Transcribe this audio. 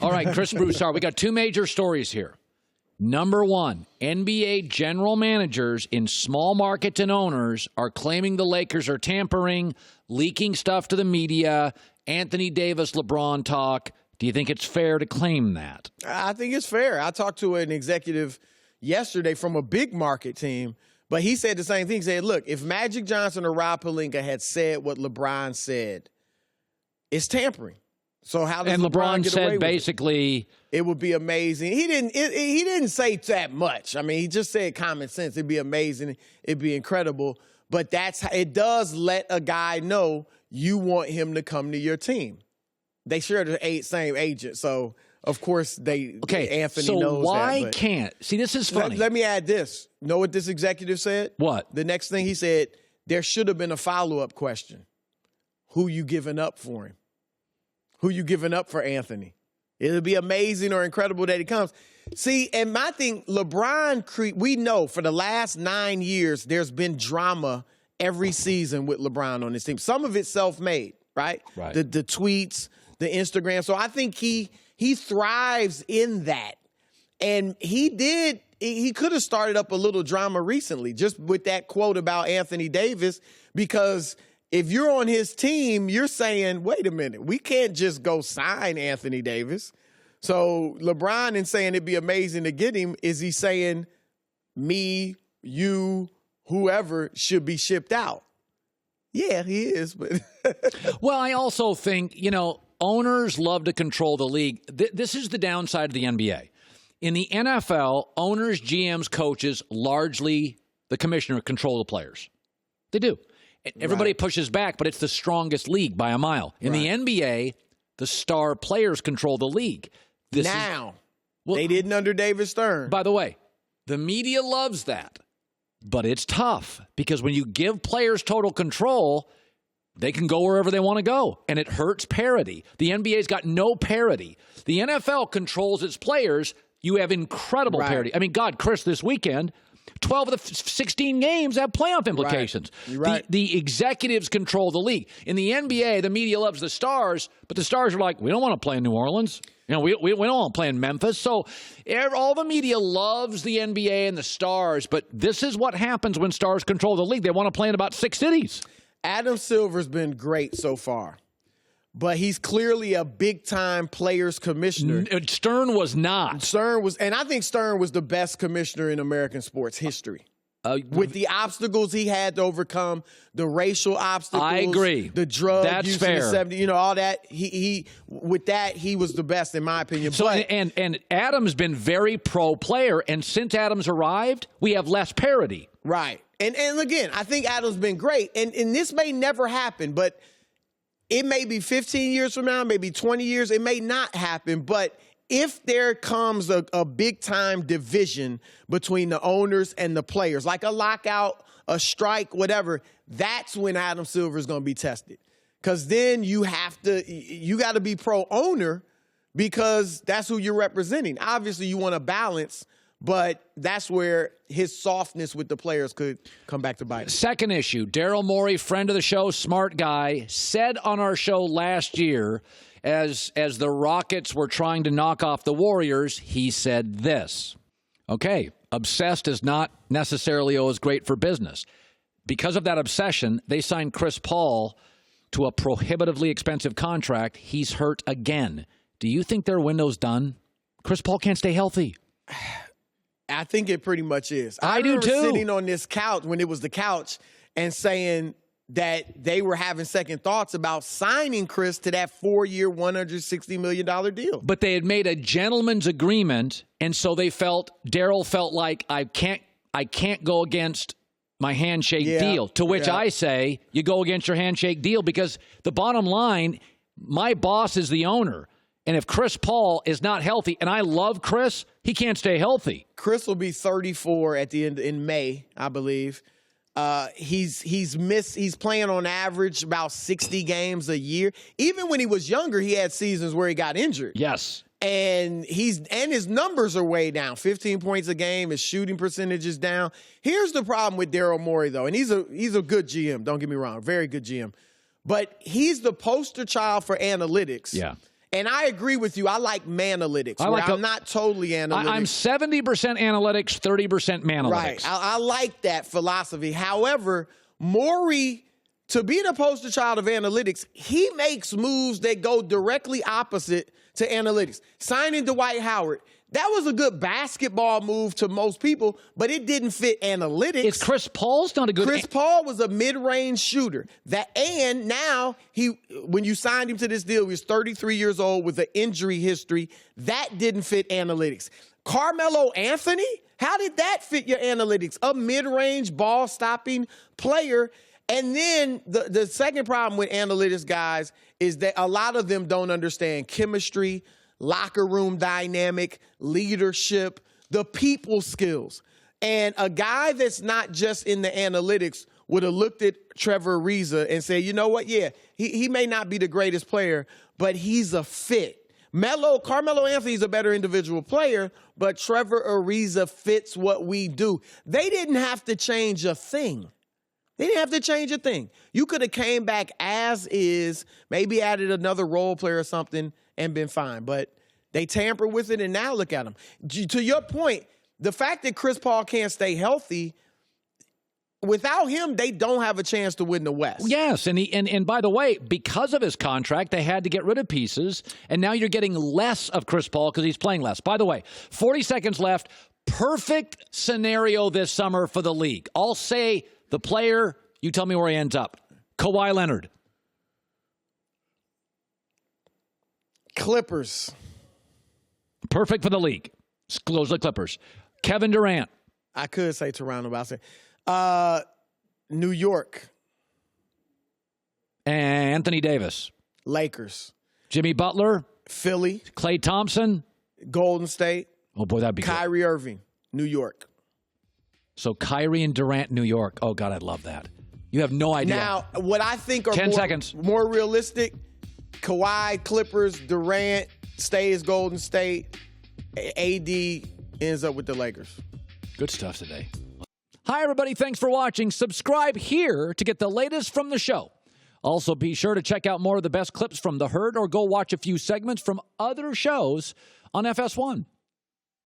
All right, Chris Broussard, we got two major stories here. Number one, NBA general managers in small markets and owners are claiming the Lakers are tampering, leaking stuff to the media, Anthony Davis, LeBron talk. Do you think it's fair to claim that? I think it's fair. I talked to an executive yesterday from a big market team, but he said the same thing. He said, look, if Magic Johnson or Rob Pelinka had said what LeBron said, it's tampering. So how does LeBron get said away with basically it would be amazing. He didn't say that much. I mean, he just said common sense. It'd be amazing. It'd be incredible. But it does let a guy know you want him to come to your team. They share the same agent, so of course Anthony knows that. So why can't? See, this is funny. Let me add this. Know what this executive said? What? The next thing he said, there should have been a follow-up question. Who you giving up for him? Who you giving up for Anthony? It'll be amazing or incredible that he comes. See, and my thing, LeBron, we know for the last 9 years, there's been drama every season with LeBron on this team. Some of it self-made, right? Right. The tweets, the Instagram. So I think he thrives in that. And he could have started up a little drama recently just with that quote about Anthony Davis, because if you're on his team, you're saying, wait a minute, we can't just go sign Anthony Davis. So LeBron, in saying it'd be amazing to get him, is he saying me, you, whoever should be shipped out? Yeah, he is. But well, I also think, owners love to control the league. This is the downside of the NBA. In the NFL, owners, GMs, coaches, largely the commissioner control the players. They do. Everybody pushes back, but it's the strongest league by a mile. In the NBA, the star players control the league. They didn't under David Stern. By the way, the media loves that, but it's tough because when you give players total control, they can go wherever they want to go, and it hurts parity. The NBA's got no parity. The NFL controls its players. You have incredible parity. I mean, God, Chris, this weekend, 12 of the 16 games have playoff implications. Right. The executives control the league. In the NBA, the media loves the stars, but the stars are like, we don't want to play in New Orleans. We don't want to play in Memphis. So all the media loves the NBA and the stars, but this is what happens when stars control the league. They want to play in about 6 cities. Adam Silver's been great so far, but he's clearly a big-time players commissioner. Stern was not. And I think Stern was the best commissioner in American sports history. With the obstacles he had to overcome, the racial obstacles. I agree. The drug use in the 70s, all that. He was the best, in my opinion. So, and Adams been very pro-player, and since Adams arrived, we have less parity. Right. And again, I think Adams been great. And this may never happen, but it may be 15 years from now, maybe 20 years. It may not happen. But if there comes a big-time division between the owners and the players, like a lockout, a strike, whatever, that's when Adam Silver is going to be tested. Because then you got to be pro-owner because that's who you're representing. Obviously, you want to balance, but that's where his softness with the players could come back to bite him. Second issue, Daryl Morey, friend of the show, smart guy, said on our show last year, as the Rockets were trying to knock off the Warriors, he said this. Okay, obsessed is not necessarily always great for business. Because of that obsession, they signed Chris Paul to a prohibitively expensive contract. He's hurt again. Do you think their window's done? Chris Paul can't stay healthy. I think it pretty much is. I do too. Sitting on this couch when it was the couch and saying that they were having second thoughts about signing Chris to that 4-year, $160 million deal. But they had made a gentleman's agreement, and so Daryl felt like I can't go against my handshake deal. To which I say, you go against your handshake deal because the bottom line, my boss is the owner. And if Chris Paul is not healthy, and I love Chris, he can't stay healthy. Chris will be 34 at the end in May, I believe. He's playing on average about 60 games a year. Even when he was younger, he had seasons where he got injured. Yes. And his numbers are way down. 15 points a game, his shooting percentage is down. Here's the problem with Daryl Morey, though, and he's a good GM, don't get me wrong, very good GM. But he's the poster child for analytics. Yeah. And I agree with you. I like manalytics. I'm not totally analytics. I'm 70% analytics, 30% manalytics. Right. I like that philosophy. However, Morey, to be the poster child of analytics, he makes moves that go directly opposite to analytics. Signing Dwight Howard, that was a good basketball move to most people, but it didn't fit analytics. It's Chris Paul's not a good. Chris Paul was a mid-range shooter. And now when you signed him to this deal, he was 33 years old with an injury history. That didn't fit analytics. Carmelo Anthony, how did that fit your analytics? A mid-range ball-stopping player. And then the second problem with analytics guys is that a lot of them don't understand chemistry, locker room dynamic, leadership, the people skills. And a guy that's not just in the analytics would have looked at Trevor Ariza and said, you know what? Yeah, he may not be the greatest player, but he's a fit. Carmelo Anthony's a better individual player, but Trevor Ariza fits what we do. They didn't have to change a thing. They didn't have to change a thing. You could have came back as is, maybe added another role player or something and been fine. But they tampered with it, and now look at them. To your point, the fact that Chris Paul can't stay healthy, without him, they don't have a chance to win the West. Yes, and by the way, because of his contract, they had to get rid of pieces, and now you're getting less of Chris Paul because he's playing less. By the way, 40 seconds left. Perfect scenario this summer for the league. I'll say the player, you tell me where he ends up. Kawhi Leonard. Clippers. Perfect for the league. Those are the Clippers. Kevin Durant. I could say Toronto, but I'll say New York. And Anthony Davis. Lakers. Jimmy Butler. Philly. Klay Thompson. Golden State. Oh, boy, that'd be Kyrie good. Irving. New York. So Kyrie and Durant, New York. Oh, God, I'd love that. You have no idea. Now, what I think are 10 seconds. More realistic, Kawhi, Clippers, Durant stays Golden State, AD ends up with the Lakers. Good stuff today. Hi, everybody. Thanks for watching. Subscribe here to get the latest from the show. Also, be sure to check out more of the best clips from The Herd or go watch a few segments from other shows on FS1.